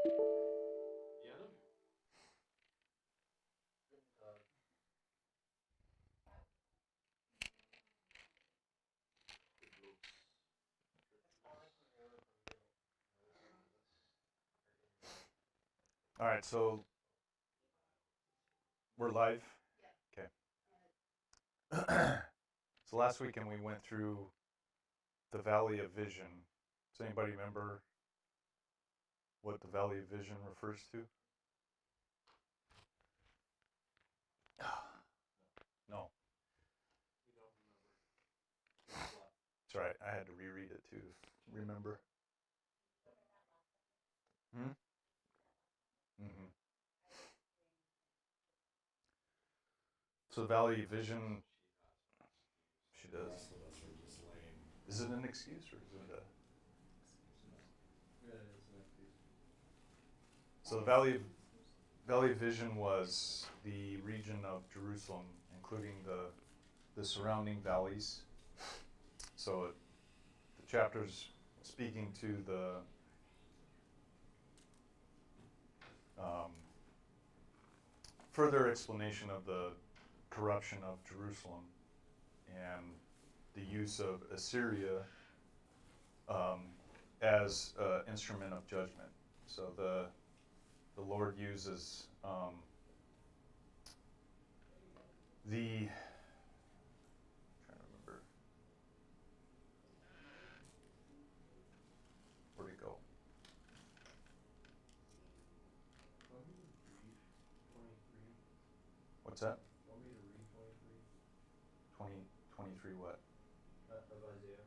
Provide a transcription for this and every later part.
All right, so we're live. Okay. So last weekend we went through the Valley of Vision. Does anybody remember what the Valley of Vision refers to? No. That's right. I had to reread it to remember. Hmm? Mm-hmm. So the Valley of Vision, she does. Is it an excuse or is it a? So the Valley of Vision was the region of Jerusalem, including the surrounding valleys. So the chapter's speaking to the um, further explanation of the corruption of Jerusalem and the use of Assyria as an instrument of judgment. So the Lord uses the I'm trying to remember where'd it go? What's that? Want me to read 23? 23 what? Of Isaiah?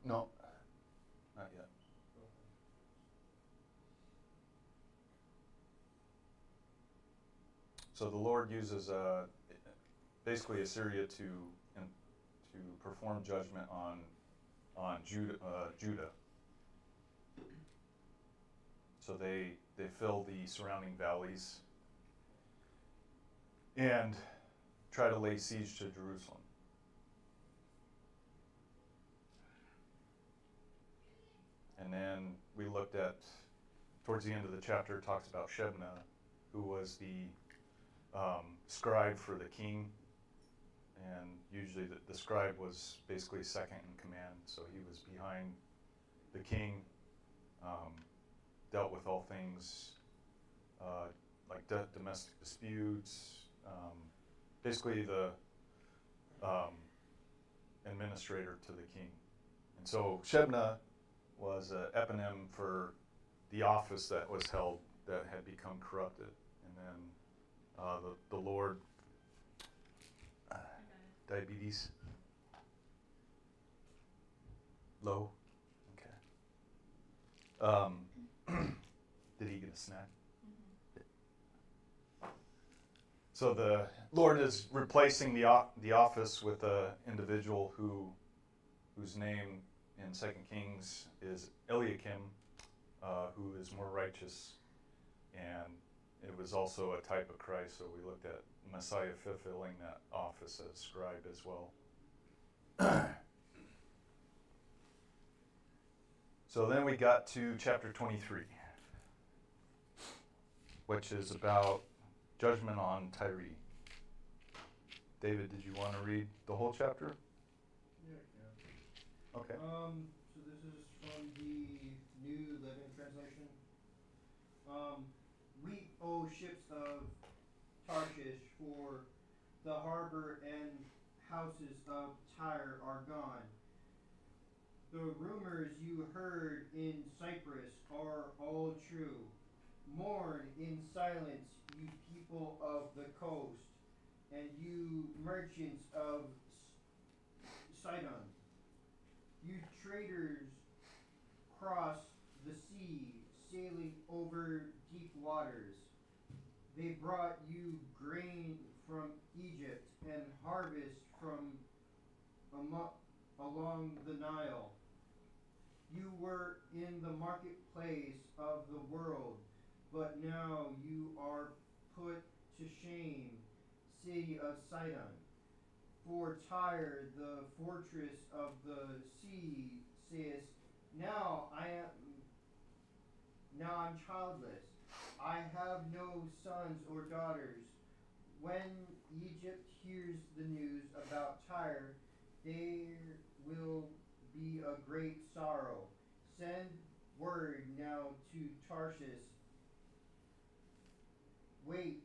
No, not yet. Okay. So the Lord uses basically Assyria to perform judgment on Judah. So they fill the surrounding valleys and try to lay siege to Jerusalem. And then we looked at, towards the end of the chapter, it talks about Shebna, who was the scribe for the king. And usually the scribe was basically second in command, so he was behind the king, dealt with all things like domestic disputes, basically the administrator to the king. And so Shebna was an eponym for the office that was held that had become corrupted. And then the Lord, diabetes, low, okay. Did he get a snack? So the Lord is replacing the office with an individual whose name in 2 Kings is Eliakim, who is more righteous, and it was also a type of Christ. So we looked at Messiah fulfilling that office as scribe as well. So then we got to chapter 23, which is about judgment on Tyre. David, did you want to read the whole chapter? Yeah, I can. Okay. So this is from the New Living Translation. Weep, O ships of Tarshish, for the harbor and houses of Tyre are gone. The rumors you heard in Cyprus are all true. Mourn in silence, you people of the coast, and you merchants of Sidon. You traders cross the sea, sailing over deep waters. They brought you grain from Egypt and harvest from along the Nile. You were in the marketplace of the world, but now you are put to shame, city of Sidon. For Tyre, the fortress of the sea, says, Now I am now I'm childless. I have no sons or daughters. When Egypt hears the news about Tyre, there will be a great sorrow. Send word now to Tarshish. Wait,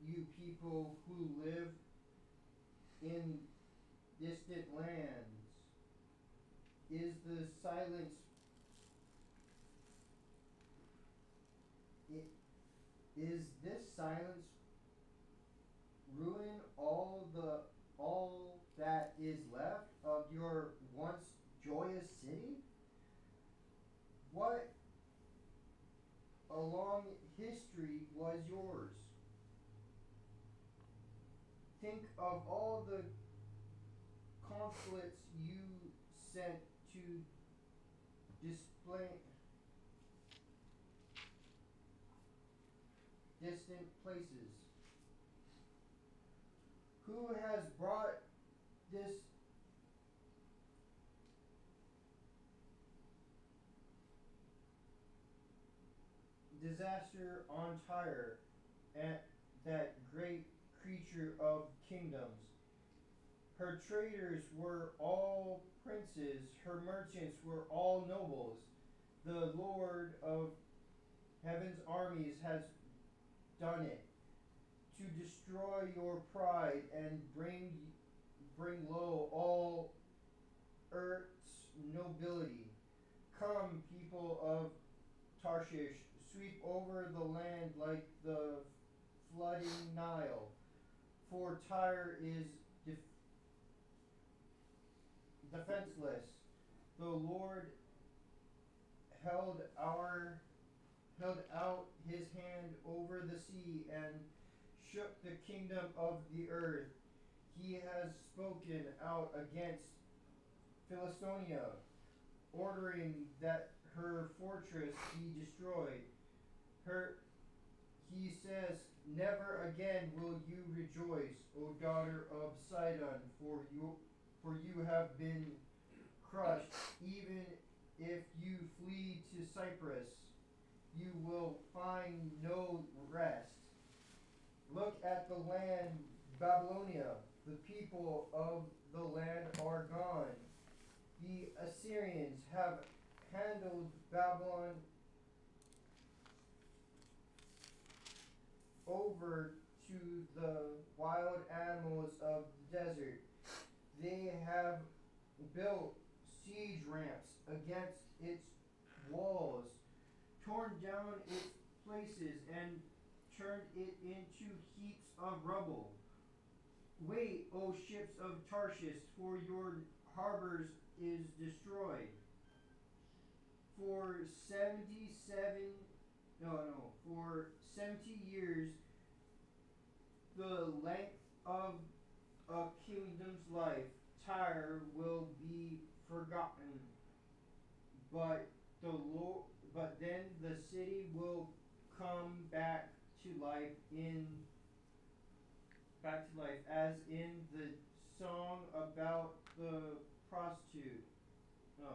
you people who live in distant lands. Is the silence is this silence ruin all that is left of your once joyous city? What a long history was yours. Think of all the conflicts you sent to display distant places. Who has brought this disaster on Tyre, and that great creature of kingdoms? Her traders were all princes, her merchants were all nobles. The Lord of heaven's armies has done it to destroy your pride and bring low all earth's nobility. Come, people of Tarshish, sweep over the land like the flooding Nile, for Tyre is defenseless. The Lord held our held out his hand over the sea and shook the kingdom of the earth. He has spoken out against Philistia, ordering that her fortress be destroyed. Her He says, never again will you rejoice, O daughter of Sidon, for you have been crushed. Even if you flee to Cyprus, you will find no rest. Look at the land, Babylonia. The people of the land are gone. The Assyrians have handled Babylon over to the wild animals of the desert. They have built siege ramps against its walls, torn down its places, and turned it into heaps of rubble. Wait, O ships of Tarshish, for your harbors is destroyed. For 70 years, the length of a kingdom's life, Tyre will be forgotten. But but then the city will come back to life, as in the song about the prostitute. No,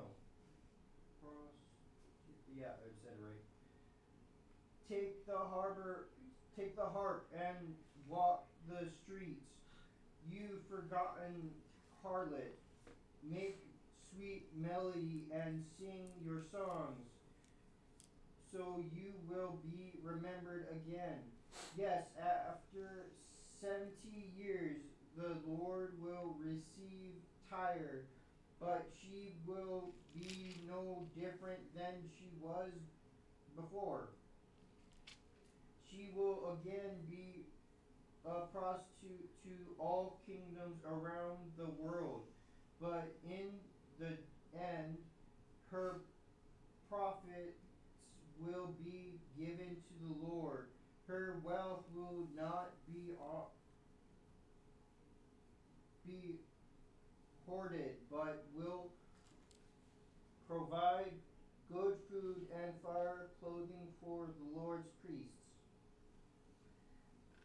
prostitute. Yeah, I said it right. Take the harp and walk the streets. You forgotten harlot, make sweet melody and sing your songs, so you will be remembered again. Yes, after 70 years, the Lord will receive Tyre, but she will be no different than she was before. She will again be a prostitute to all kingdoms around the world, but in the end, her profits will be given to the Lord. Her wealth will not be hoarded, but will provide good food and fire clothing for the Lord's priests.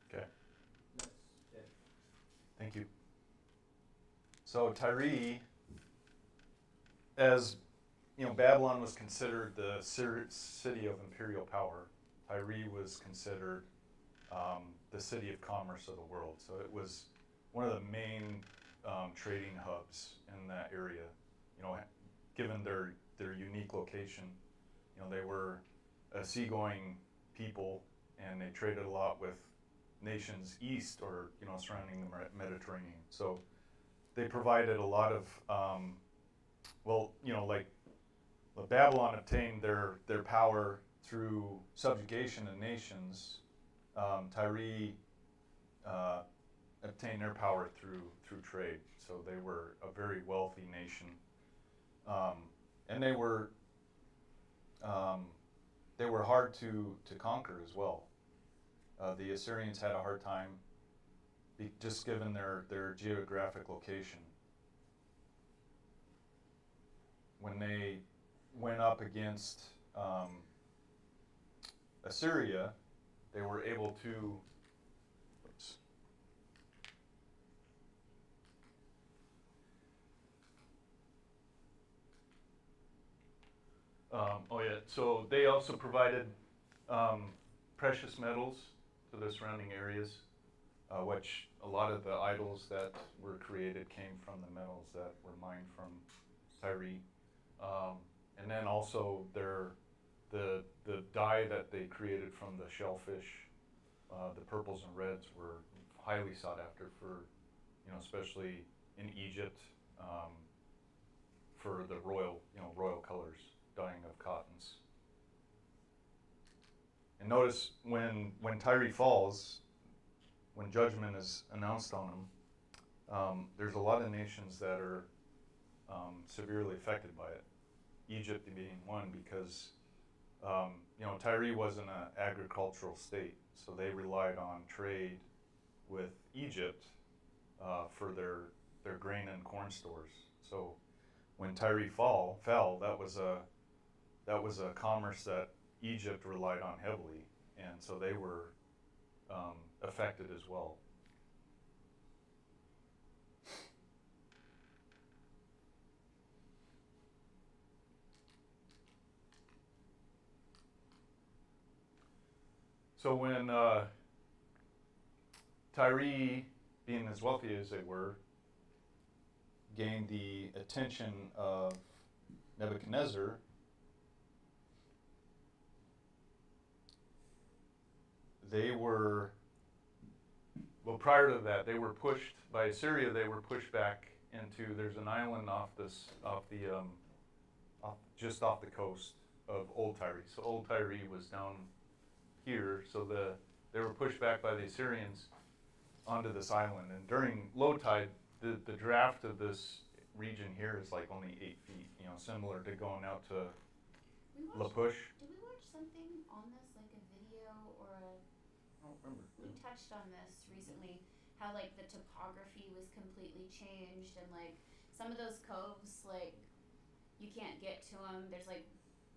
Okay, That's it. thank you. So Tyre, as Babylon was considered the city of imperial power. Tyre was considered the city of commerce of the world. So it was one of the main trading hubs in that area. Given their unique location, they were a seagoing people, and they traded a lot with nations east or surrounding the Mediterranean. So they provided a lot of like Babylon obtained their power through subjugation of nations. Tyre obtained their power through trade. So they were a very wealthy nation, and they were hard to conquer as well. The Assyrians had a hard time, just given their geographic location. When they went up against Assyria, they were able to. Oops. So they also provided precious metals to the surrounding areas, which a lot of the idols that were created came from the metals that were mined from Tyre. And then also the dye that they created from the shellfish, the purples and reds, were highly sought after for, especially in Egypt, for the royal colors, dyeing of cottons. And notice when Tyre falls, when judgment is announced on them, there's a lot of nations that are severely affected by it. Egypt being one, because Tyre wasn't an agricultural state, so they relied on trade with Egypt for their grain and corn stores. So when Tyre fell, that was a commerce that Egypt relied on heavily, and so they were affected as well. So when Tyre, being as wealthy as they were, gained the attention of Nebuchadnezzar, they were, prior to that, they were pushed by Assyria. They were pushed back into, there's an island just off the coast of Old Tyre. So Old Tyre was down here, so they were pushed back by the Assyrians onto this island. And during low tide, the draft of this region here is like only 8 feet, similar to going out to La Push. Did we watch something on this, like a video or a... I don't remember. We touched on this recently, how like the topography was completely changed, and like some of those coves, like you can't get to them. There's like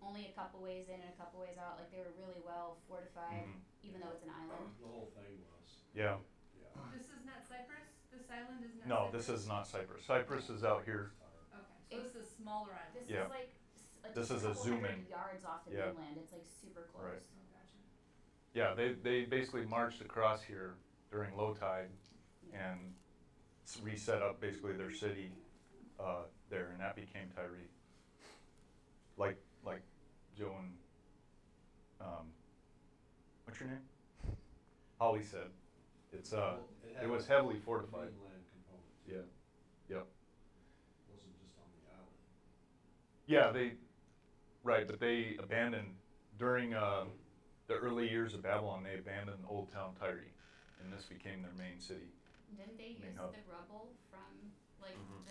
only a couple ways in and a couple ways out. Like they were really well fortified, even though it's an island. The whole thing was. Yeah. This is not Cyprus? This island is not No, Cyprus? this is not Cyprus. Cyprus is out here. Okay, so it's a smaller island. This Yeah. is like This just is a couple zoom hundred in. yards off the Yeah. mainland. It's like super close. Right. Oh, gotcha. Yeah, they basically marched across here during low tide and reset up basically their city there, and that became Tyre. Like Joe and what's your name? Holly said, it's it was heavily fortified. Mainland component. Yeah. Yep. It wasn't just on the island. Yeah, but they abandoned during the early years of Babylon. They abandoned Old Town Tyre, and this became their main city. Didn't they Main use hub. the rubble from like Mhm.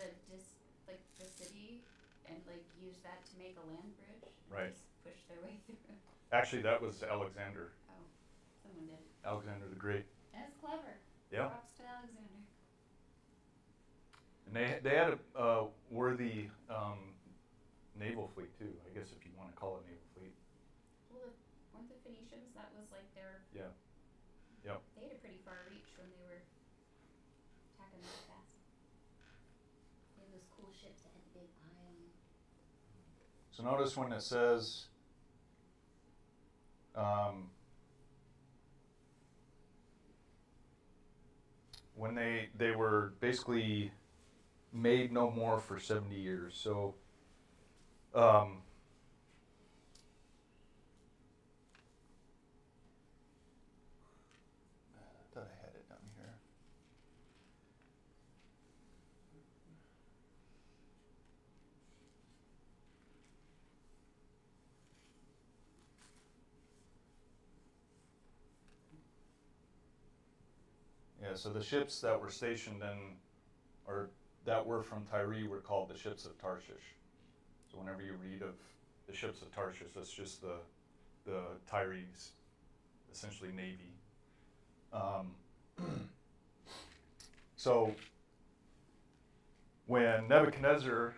the city and like use that to make a land bridge? And Right. Just push their way through. Actually, that was Alexander. Oh, someone did. Alexander the Great. That's clever. Yeah. Props to Alexander. And they had a worthy naval fleet too, I guess, if you want to call it naval fleet. Well, weren't the Phoenicians? That was like their. Yeah. Yep. They had a pretty far reach when they were attacking that fast. They had those cool ships that had the big eye on them. So notice when it says, when they were basically made no more for 70 years. So I thought I had it down here. Yeah, so the ships that were stationed in, or that were from Tyre, were called the Ships of Tarshish. So whenever you read of the Ships of Tarshish, that's just the Tyre's, essentially navy. So when Nebuchadnezzar,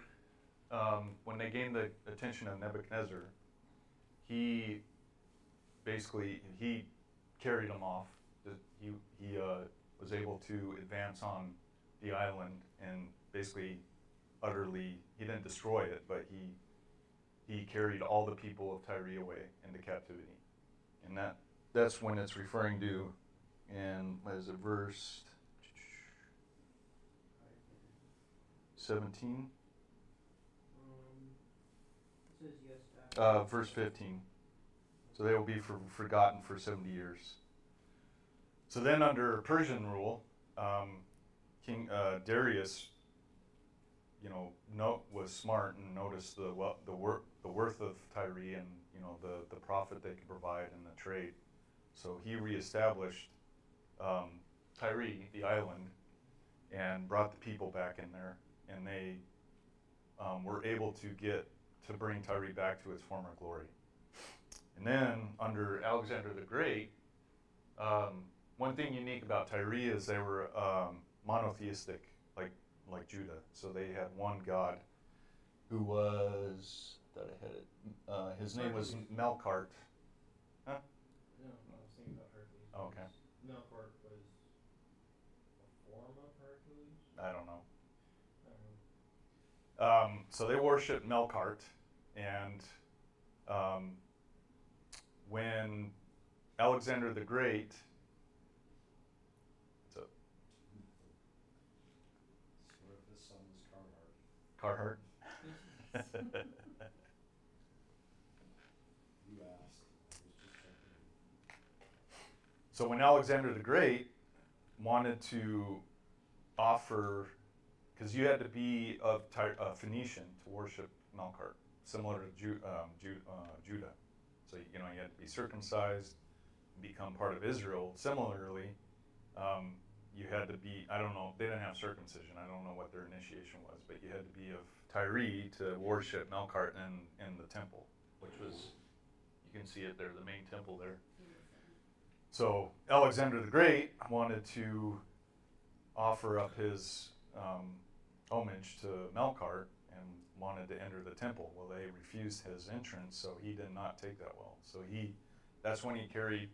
when they gained the attention of Nebuchadnezzar, he carried them off. He was able to advance on the island and basically utterly, he didn't destroy it, but he carried all the people of Tyre away into captivity. And that's when it's referring to in, what is it, verse 17? It says yes after. Verse 15. So they will be forgotten for 70 years. So then under Persian rule, King Darius, was smart and noticed the worth of Tyre and the profit they could provide in the trade. So he reestablished Tyre, the island, and brought the people back in there, and they were able to bring Tyre back to its former glory. And then under Alexander the Great, one thing unique about Tyre is they were monotheistic, like Judah. So they had one God, who was, I thought I had it. His name was Melkart. Huh? No, I was thinking about Hercules. Oh, okay. Melkart was a form of Hercules? I don't know. I don't know. So they worshiped Melkart, and when Alexander the Great, What if his son was Carhartt? Carhartt. You asked. I was just checking. So when Alexander the Great wanted to offer, because you had to be of Phoenician to worship Melkart, similar to Judah. So you had to be circumcised, become part of Israel. Similarly, you had to be, I don't know, they didn't have circumcision. I don't know what their initiation was, but you had to be of Tyre to worship Melkart in the temple, which was, you can see it there, the main temple there. So Alexander the Great wanted to offer up his homage to Melkart and wanted to enter the temple. Well, they refused his entrance, so he did not take that well. So that's when he carried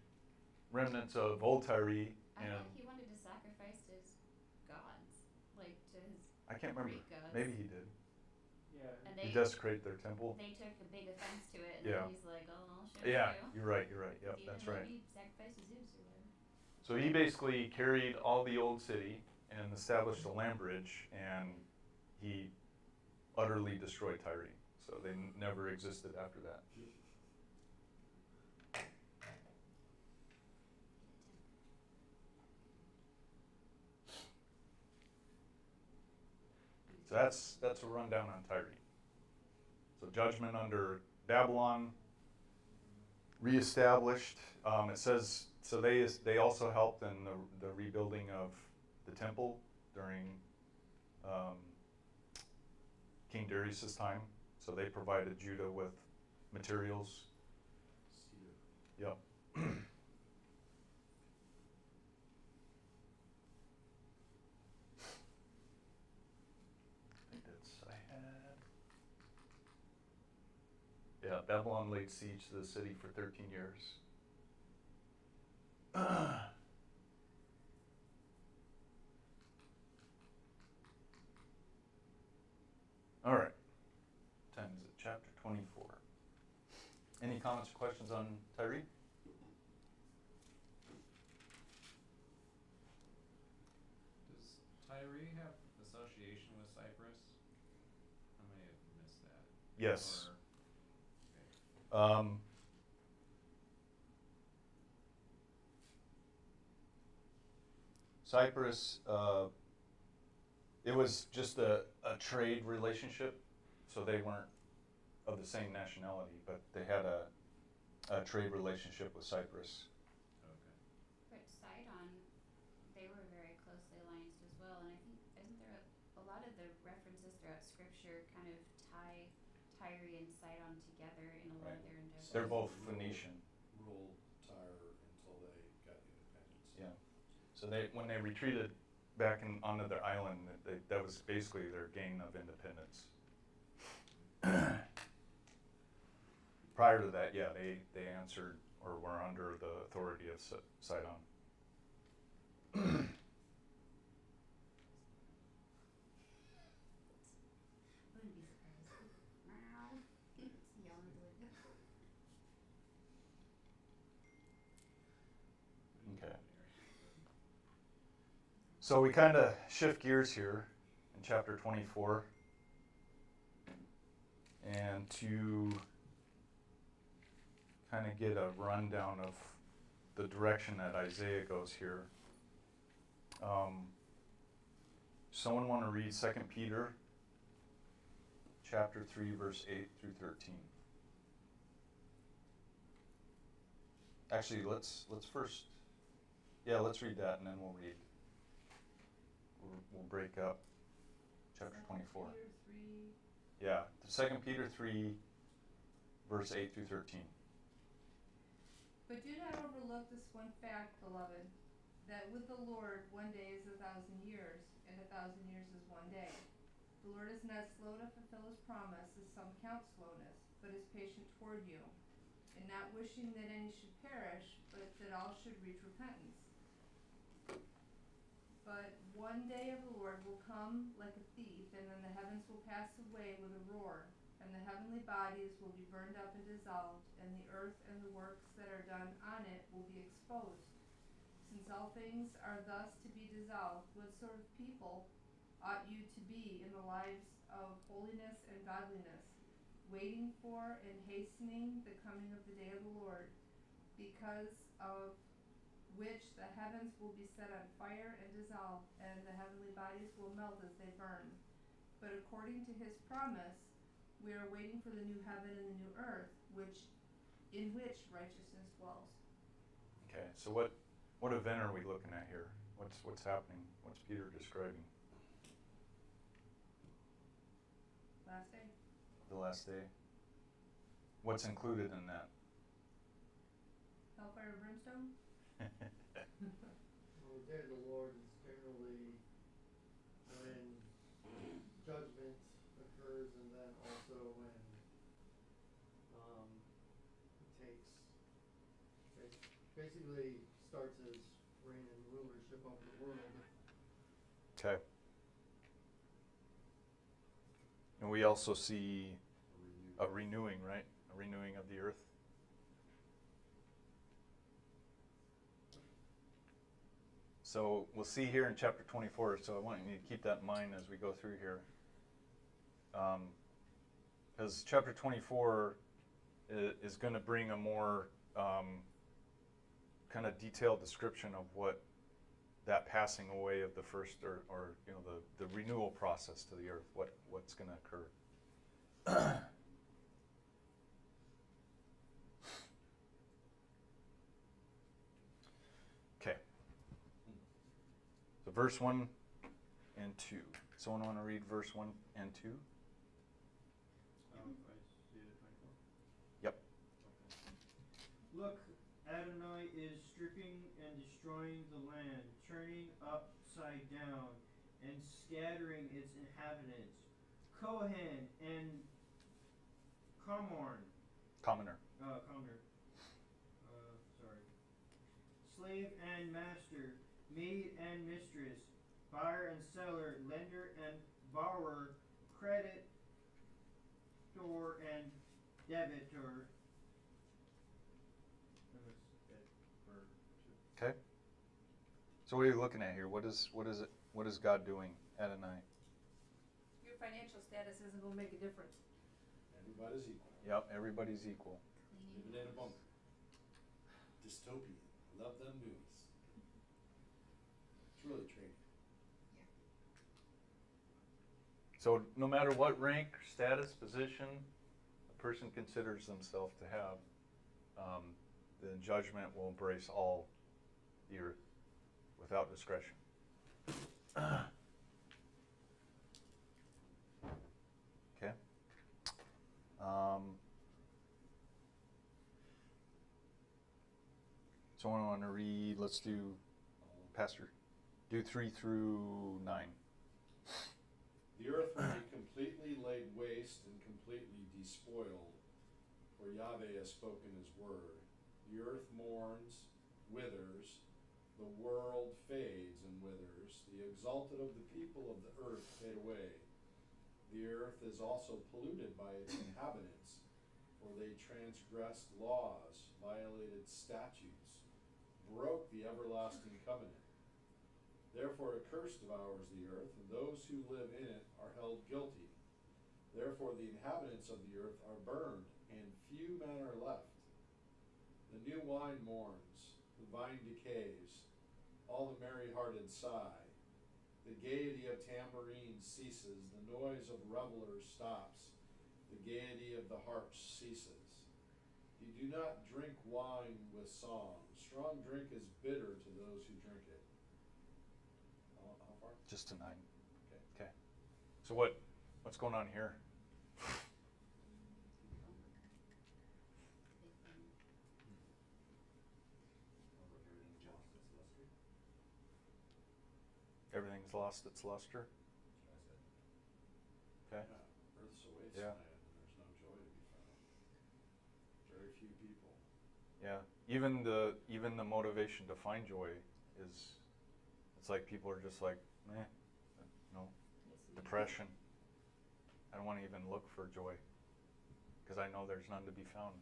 remnants of old Tyre. I thought he wanted to sacrifice to his gods, like to his I can't remember. Greek gods. Maybe he did. Yeah. And He desecrated their temple. they took a big offense to it, and Yeah. then he's like, "Oh, I'll show Yeah, you." you're right. Yep, He that's didn't let right. me sacrifice to Zeus or whatever. So he basically carried all the old city and established a land bridge, and he utterly destroyed Tyre. So they never existed after that. So that's a rundown on Tyre. So judgment under Babylon, reestablished. It says so they also helped in the rebuilding of the temple during King Darius's time. So they provided Judah with materials. Cedar. Yep. Yeah, Babylon laid siege to the city for 13 years. All right. Time is it? Chapter 24. Any comments or questions on Tyre? Does Tyre have association with Cyprus? I may have missed that. Yes. Or, okay. Cyprus, it was just a trade relationship, so they weren't of the same nationality, but they had a trade relationship with Cyprus. Okay. But Sidon, they were very closely allianced as well, and I think isn't there a lot of the references throughout Scripture kind of tie Tyre and Sidon together in a lot of their endeavors. They're both Phoenician. Ruled Tyre until they got independence. Yeah. So when they retreated back onto their island, that was basically their gain of independence. Prior to that, yeah, they answered or were under the authority of Sidon. Wouldn't be surprised. Meow. Yelling at the window. Okay. So we kind of shift gears here in chapter 24 and to kind of get a rundown of the direction that Isaiah goes here. Someone want to read 2 Peter chapter 3 verse 8 through 13. Actually, let's first, let's read that and then we'll read. We'll break up chapter 24. Peter 3. Yeah, 2 Peter 3 verse 8 through 13. But do not overlook this one fact, beloved, that with the Lord 1 day is 1,000 years, and 1,000 years is 1 day. The Lord is not slow to fulfill his promise, as some count slowness, but is patient toward you, and not wishing that any should perish, but that all should reach repentance. But 1 day of the Lord will come like a thief, and then the heavens will pass away with a roar, and the heavenly bodies will be burned up and dissolved, and the earth and the works that are done on it will be exposed. Since all things are thus to be dissolved, what sort of people ought you to be in the lives of holiness and godliness, waiting for and hastening the coming of the day of the Lord, because of which the heavens will be set on fire and dissolved, and the heavenly bodies will melt as they burn. But according to his promise, we are waiting for the new heaven and the new earth, in which righteousness dwells. Okay, so what event are we looking at here? What's happening? What's Peter describing? Last day. The last day. What's included in that? Hellfire and brimstone? Well, the day of the Lord is generally when judgment occurs, and then also when it basically starts his reign and rulership over the world. Okay. And we also see a renewing, right? A renewing of the earth. So we'll see here in chapter 24, so I want you to keep that in mind as we go through here. Because chapter 24 is going to bring a more kind of detailed description of what that passing away of the first, or the renewal process to the earth, what's going to occur. Okay. So verse 1 and 2. Someone want to read verse 1 and 2? Yep. Look, Adonai is stripping and destroying the land, turning upside down and scattering its inhabitants. Kohen and Commoner. Slave and master, maid and mistress, buyer and seller, lender and borrower, creditor and debitor, So what are you looking at here? What is God doing, Adonai? Your financial status isn't gonna make a difference. Everybody's equal. Yep, everybody's equal. Cleaning Living in a house. bunker. Dystopian. Love them movies. It's really training. So no matter what rank, status, position a person considers themselves to have, the judgment will embrace all the earth without discretion. Okay. So I want to read, let's do, Pastor, do 3 through 9. The earth will be completely laid waste and completely despoiled, for Yahweh has spoken his word. The earth mourns, withers, the world fades and withers, the exalted of the people of the earth fade away. The earth is also polluted by its inhabitants, for they transgressed laws, violated statutes, broke the everlasting covenant. Therefore a curse devours the earth, and those who live in it are held guilty. Therefore the inhabitants of the earth are burned, and few men are left. The new wine mourns, the vine decays, all the merry-hearted sigh. The gaiety of tambourines ceases, the noise of revelers stops, the gaiety of the harps ceases. You do not drink wine with song. Strong drink is bitter to those who drink it. How far? Just to 9. Okay. Okay. So what's going on here? Big thing. Everything's lost its luster. Everything's lost its luster? Okay. Yeah. Earth's a wasteland, Yeah. and there's no joy to be found. Very few people. Yeah. Even the motivation to find joy is, it's like people are just like, depression. I don't want to even look for joy because I know there's none to be found.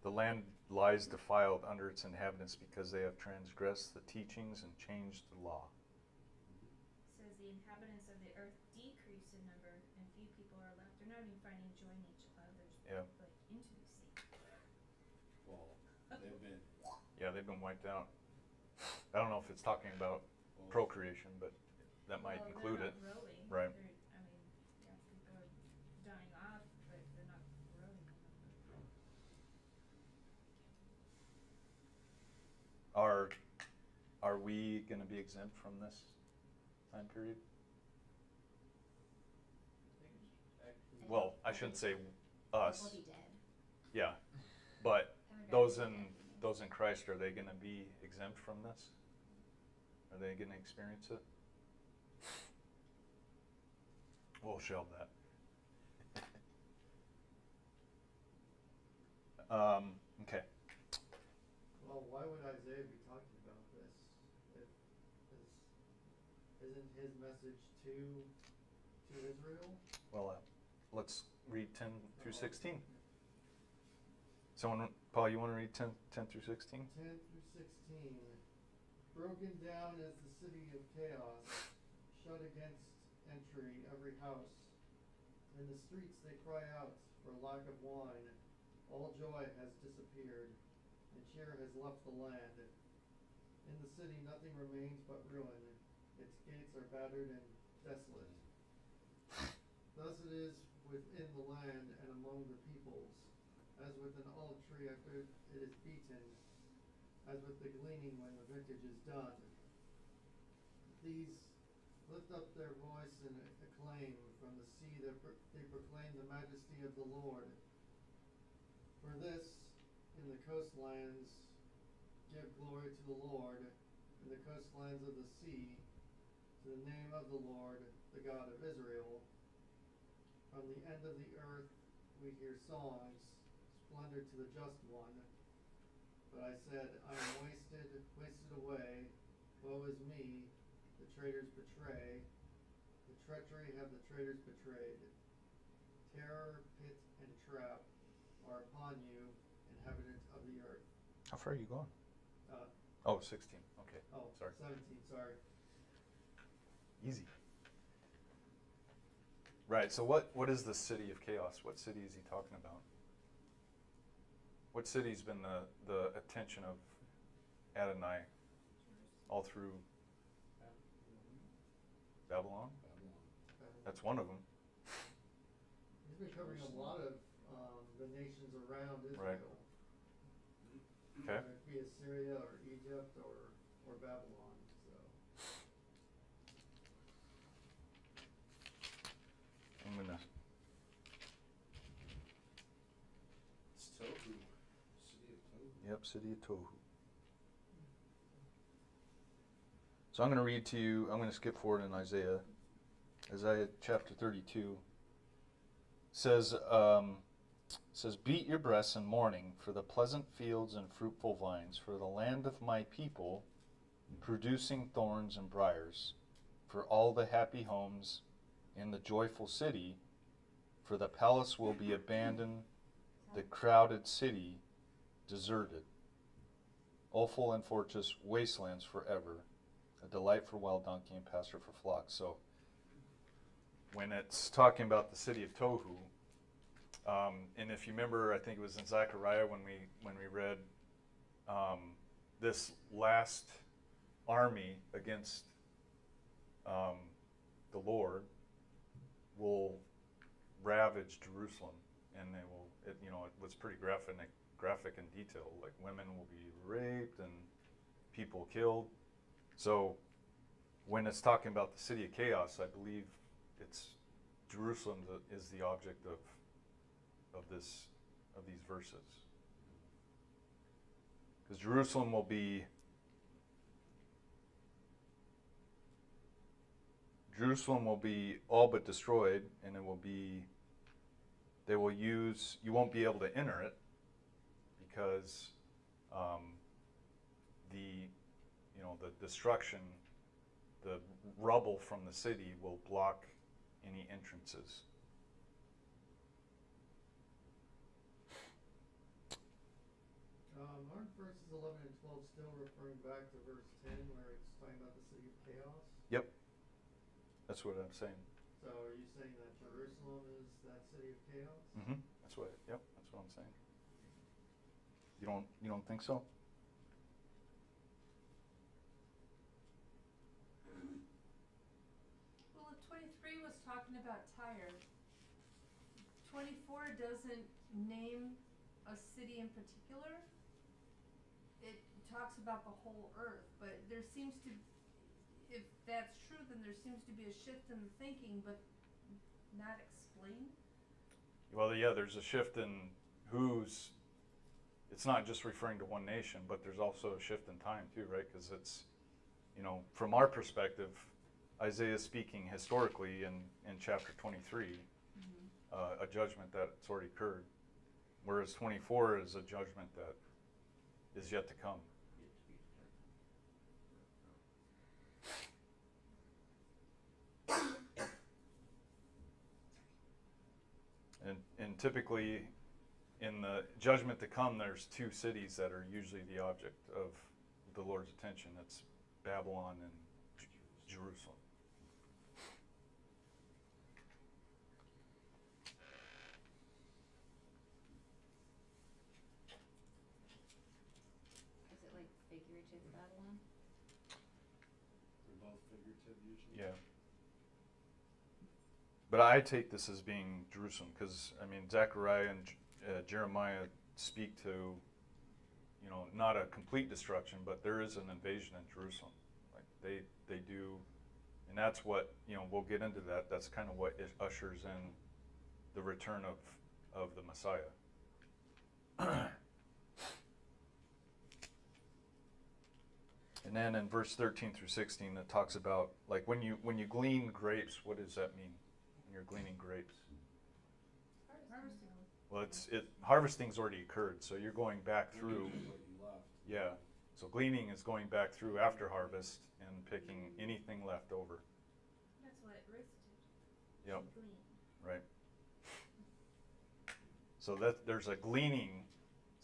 The land lies defiled under its inhabitants because they have transgressed the teachings and changed the law. Says the inhabitants of the earth decrease in number and few people are left. They're not even finding joy in each other's Yeah. like intimacy. Well, they've been. Yeah, they've been wiped out. I don't know if it's talking about Well, procreation, but that might Well, include they're it. not growing. Right. I mean, yeah, people are dying off, but they're not growing in number. Are we going to be exempt from this time period? Well, I shouldn't say us. We'll be dead. Yeah, but Haven't those gotten in to that yet. those in Christ, are they going to be exempt from this? Are they going to experience it? We'll shelve that. Okay. Well, why would Isaiah be talking about this? Isn't his message to Israel? Well, let's read 10 through 16. Someone, Paul, you want to read 10 through 16? 10 through 16. Broken down is the city of chaos, shut against entry every house. In the streets they cry out for lack of wine. All joy has disappeared, and cheer has left the land. In the city nothing remains but ruin. Its gates are battered and desolate. Thus it is within the land and among the peoples, as with an olive tree after it is beaten, as with the gleaning when the vintage is done. These lift up their voice and acclaim from the sea. They proclaim the majesty of the Lord. For this, in the coastlands, give glory to the Lord, in the coastlands of the sea, to the name of the Lord, the God of Israel. From the end of the earth we hear songs, splendor to the just one. But I said, I am wasted away, woe is me, the traitors betray, the treachery have the traitors betrayed. Terror, pit, and trap are upon you, and inhabitant of the earth. How far are you going? Uh, Oh, 16. Okay. oh, Sorry. 17, sorry. Easy. Right. So what is the city of chaos? What city is he talking about? What city's been the attention of Adonai all through Babylon? That's one of them. He's been covering a lot of the nations around Israel. Right. Okay. Whether it be Assyria or Egypt or Babylon. So I'm gonna. It's Tohu, city of Tohu. Yep, city of Tohu. So I'm going to read to you. I'm going to skip forward in Isaiah. Isaiah chapter 32 says, "Beat your breasts in mourning for the pleasant fields and fruitful vines, for the land of my people, producing thorns and briars, for all the happy homes in the joyful city, for the palace will be abandoned, the crowded city deserted. Offal and fortress, wastelands forever, a delight for wild donkey and pasture for flocks." So when it's talking about the city of Tohu, and if you remember, I think it was in Zechariah when we read this last army against the Lord will ravage Jerusalem, and they will. It was pretty graphic in detail. Like women will be raped and people killed. So when it's talking about the city of chaos, I believe it's Jerusalem that is the object of these verses, because Jerusalem will be all but destroyed, and you won't be able to enter it because the destruction, the rubble from the city will block any entrances. aren't verses 11 and 12 still referring back to verse 10 where it's talking about the city of chaos? Yep. That's what I'm saying. So are you saying that Jerusalem is that city of chaos? Mm-hmm. That's what I'm saying. You don't think so? Well, if 23 was talking about Tyre, 24 doesn't name a city in particular. It talks about the whole earth, but there seems to, if that's true, then there seems to be a shift in the thinking, but not explained. Well, yeah, there's a shift in who's. It's not just referring to one nation, but there's also a shift in time too, right? Because it's, from our perspective, Isaiah speaking historically in chapter 23, a judgment that's already occurred, whereas 24 is a judgment that is yet to come. And typically, in the judgment to come, there's two cities that are usually the object of the Lord's attention. It's Babylon and Jerusalem. Is it like figurative Babylon? They're both figurative usually. Yeah. But I take this as being Jerusalem because, Zechariah and Jeremiah speak to, not a complete destruction, but there is an invasion in Jerusalem. Like they do, and that's what, we'll get into that. That's kind of what it ushers in the return of the Messiah. And then in verse 13 through 16, it talks about, like, when you glean grapes, what does that mean? When you're gleaning grapes? Harvesting. Well, harvesting's already occurred, so you're going back through. What you left. Yeah. So gleaning is going back through after harvest and picking anything left over. That's what Ruth did. Yep. She gleaned. Right. So there's a gleaning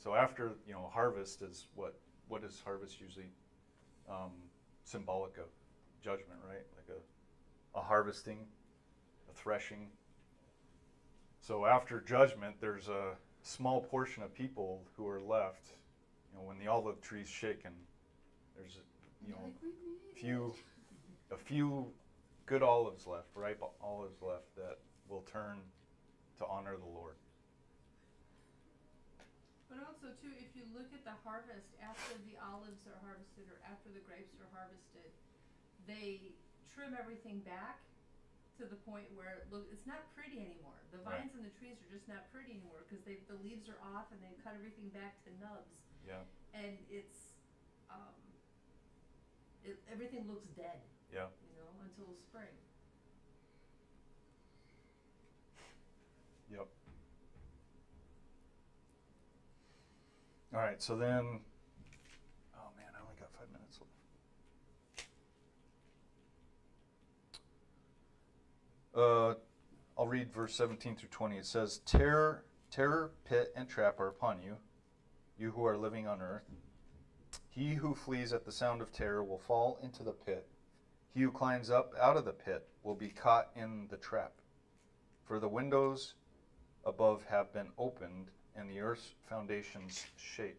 So after, harvest is what is harvest usually symbolic of? Judgment, right? Like a harvesting, a threshing. So after judgment, there's a small portion of people who are left. When the olive tree's shaken, there's a few good olives left, ripe olives left that will turn to honor the Lord. But also too, if you look at the harvest after the olives are harvested or after the grapes are harvested, they trim everything back to the point where it's not pretty anymore. The vines and the trees are just not pretty anymore because the leaves are off and they've cut everything back to nubs. Yeah. And it's everything looks dead. Yeah. Until spring. Yep. All right, so then, oh man, I only got 5 minutes left. I'll read verse 17 through 20. It says, terror, pit, and trap are upon you, you who are living on earth. He who flees at the sound of terror will fall into the pit. He who climbs up out of the pit will be caught in the trap. For the windows above have been opened, and the earth's foundations shake.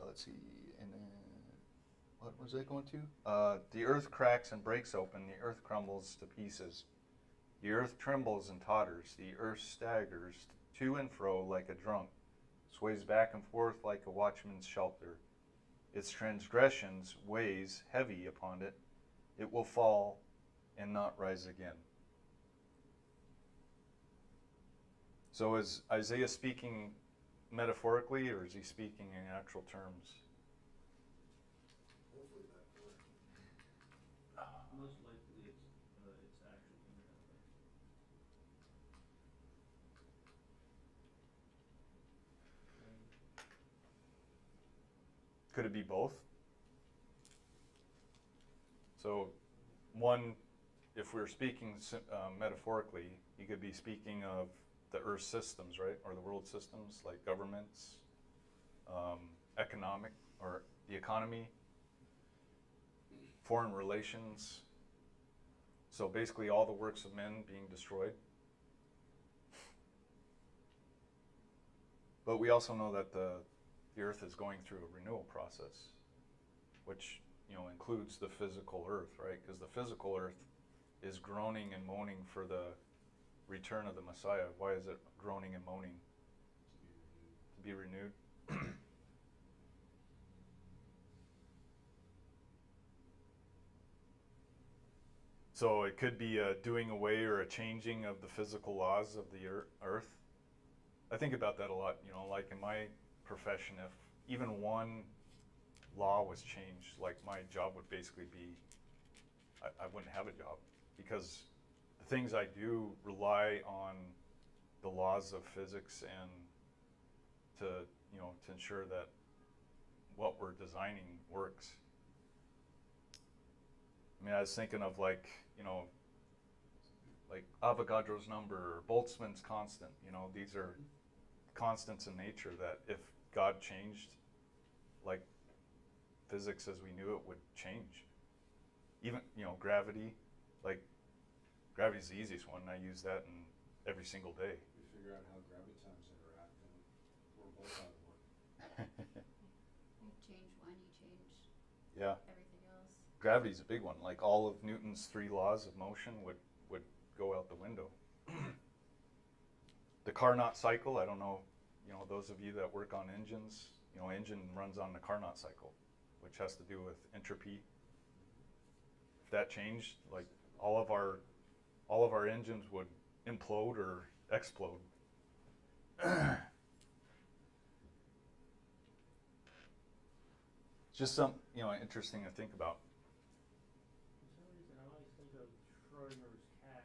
Let's see. And then, what was I going to? The earth cracks and breaks open. The earth crumbles to pieces. The earth trembles and totters. The earth staggers to and fro like a drunk, sways back and forth like a watchman's shelter. Its transgressions weighs heavy upon it. It will fall and not rise again. So is Isaiah speaking metaphorically, or is he speaking in actual terms? Hopefully metaphorically. Most likely it's actually metaphor. Could it be both? So, one, if we're speaking metaphorically, he could be speaking of the earth systems, right? Or the world systems, like governments, economic, or the economy, foreign relations. So basically all the works of men being destroyed. But we also know that the earth is going through a renewal process, which includes the physical earth, right? Because the physical earth is groaning and moaning for the return of the Messiah. Why is it groaning and moaning? To be renewed. So it could be a doing away or a changing of the physical laws of the earth. I think about that a lot, like in my profession, if even one law was changed, like my job would basically be, I wouldn't have a job, because the things I do rely on the laws of physics and to ensure that what we're designing works. I mean, I was thinking of like Avogadro's number or Boltzmann's constant. These are constants in nature that if God changed, like physics as we knew it would change. Even, gravity, like gravity's the easiest one. I use that in every single day. We figure out how gravitons interact and we're both out of work. You change one, you change Yeah. everything else. Gravity's a big one. Like all of Newton's 3 laws of motion would go out the window. The Carnot cycle, I don't know, those of you that work on engines, engine runs on the Carnot cycle, which has to do with entropy. If that changed, like all of our engines would implode or explode. It's just some, interesting to think about. For some reason, I always think of Schrodinger's cat.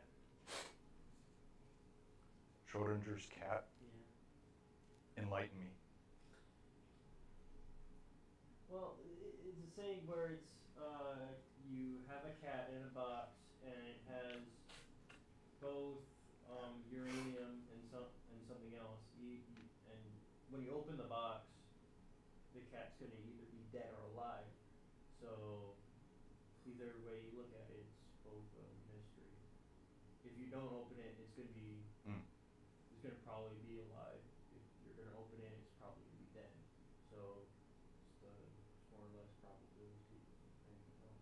Schrodinger's cat? Yeah. Enlighten me. Well, it's a saying where it's you have a cat in a box and it has both uranium and something else. And when you open the box, the cat's gonna either be dead or alive. So either way you look at it, it's both a mystery. If you don't open it, it's gonna be Mm. it's gonna probably be alive. If you're gonna open it, it's probably gonna be dead. So it's more or less probability. And,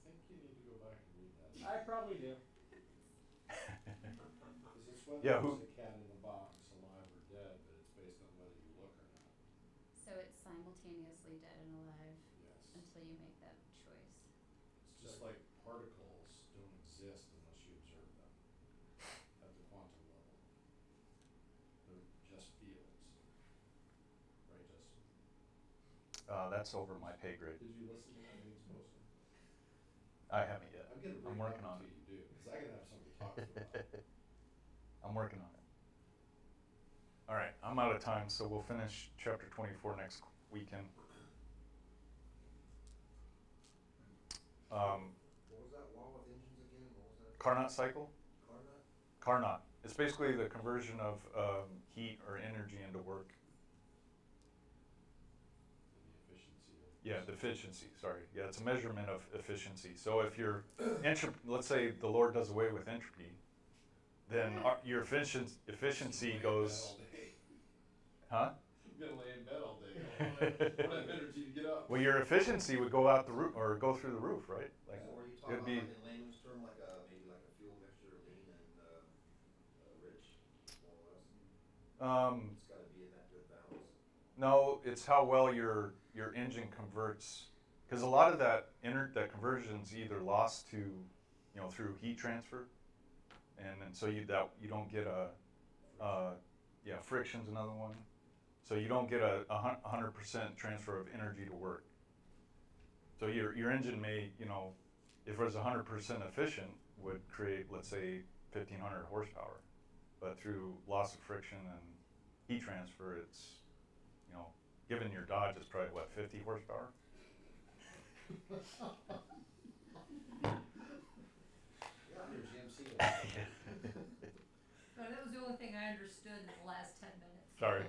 I think you need to go back and read that. I probably do. Because it's whether Yeah, there's who- a cat in the box, alive or dead, but it's based on whether you look or not. So it's simultaneously dead and alive Yes. until you make that choice. It's just like particles don't exist unless you observe them at the quantum level. They're just fields. Right, Justin? That's over my pay grade. Did you listen to that Higgs boson? I haven't yet. I'm gonna bring I'm it working up on until it. you do, because I gotta have somebody to talk to about it. I'm working on it. All right, I'm out of time, so we'll finish chapter 24 next weekend. What was that law with engines again? What was that? Carnot cycle? Carnot? Carnot. It's basically the conversion of heat or energy into work. And the efficiency of. Yeah, the efficiency, sorry. Yeah, it's a measurement of efficiency. So if your let's say the Lord does away with entropy, then your efficiency goes, huh? I'm gonna lay in bed all day. I don't have energy to get up. Well, your efficiency would go out the roof or go through the roof, right? Like So were you it'd talking about, be, like, in layman's term, like maybe like a fuel mixture, lean and rich, more or less? It's gotta be in that good balance. no, it's how well your engine converts, because a lot of that that conversion's either lost to, through heat transfer, and so you don't get friction's another one. So you don't get a 100% transfer of energy to work. So your engine may, if it was 100% efficient, would create, let's say, 1,500 horsepower, but through loss of friction and heat transfer, it's, given your Dodge, it's probably what, 50 horsepower? Yeah, I'm your GMC. No, that was the only thing I understood in the last 10 minutes. Sorry.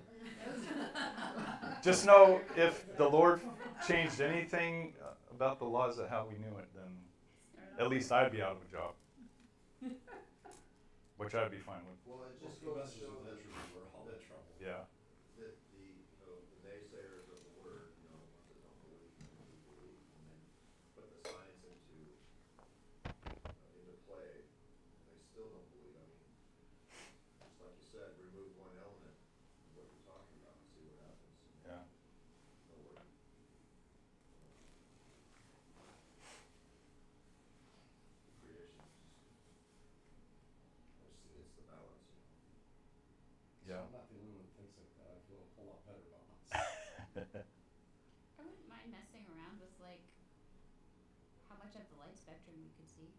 That was- Just know if the Lord changed anything about the laws of how we knew it, then at least I'd be out of a job, which I'd be fine with. Well, it just Most goes to messages show of that, entropy were all in trouble. Yeah. that the naysayers of the word, the ones that don't believe, do believe, and then put the science into play, and they still don't believe. I mean, just like you said, remove one element of what you're talking about and see what happens. Yeah. No way. Creation is it's the balance, So Yeah. I'm not the only one that thinks like that. I feel a whole lot better about myself. I wouldn't mind messing around with like how much of the light spectrum we could see.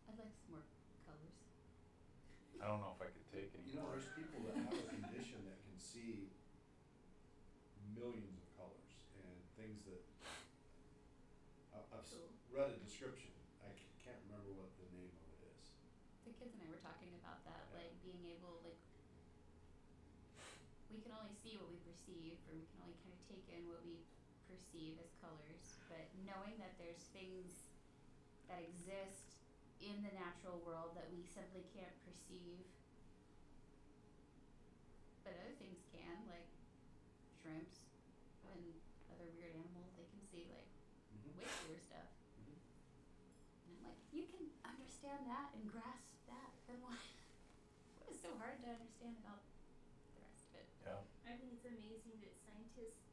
I'd like some more colors. I don't know if I could take any more. There's people that have a condition that can see millions of colors and things that I've Cool. read a description. I can't remember what the name of it is. The kids and I were talking about that, Yeah. like being able, like, we can only see what we perceive, or we can only kind of take in what we perceive as colors, but knowing that there's things that exist in the natural world that we simply can't perceive, but other things can, like shrimps and other weird animals, they can see like way cooler stuff. Mhm. And I'm like, if you can understand that and grasp that, then what is so hard to understand about the rest of it? Yeah. I think it's amazing that scientists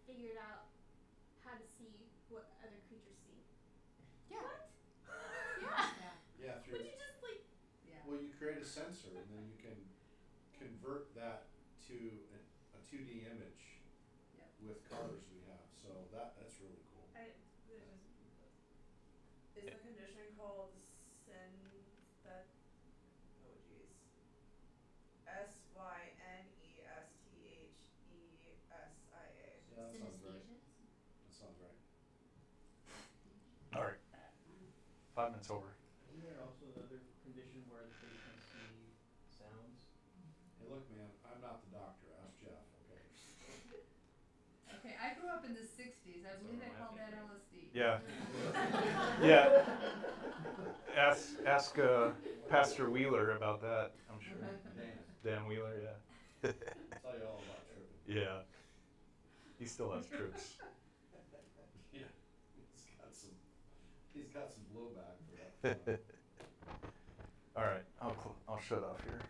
figured out how to see what other creatures see. Yeah. What? Yeah. Yeah, Would you just like Yeah. well, you create a sensor and then you can convert that to a 2D image Yep. with colors we have. So that's really cool. Is the condition called SYNESTHESIA? Yeah, that sounds right. Synesthesias? That sounds right. All right. 5 minutes over. Isn't there also another condition where they can see sounds? Hey, look, man, I'm not the doctor. Ask Jeff. in the 60s. I believe they called that LSD. Yeah. Yeah. Ask Pastor Wheeler about that, I'm sure. Dan Wheeler, yeah. Tell you all about tripping. Yeah. He still has trips. Yeah, he's got some blowback for that. All right, I'll shut off here.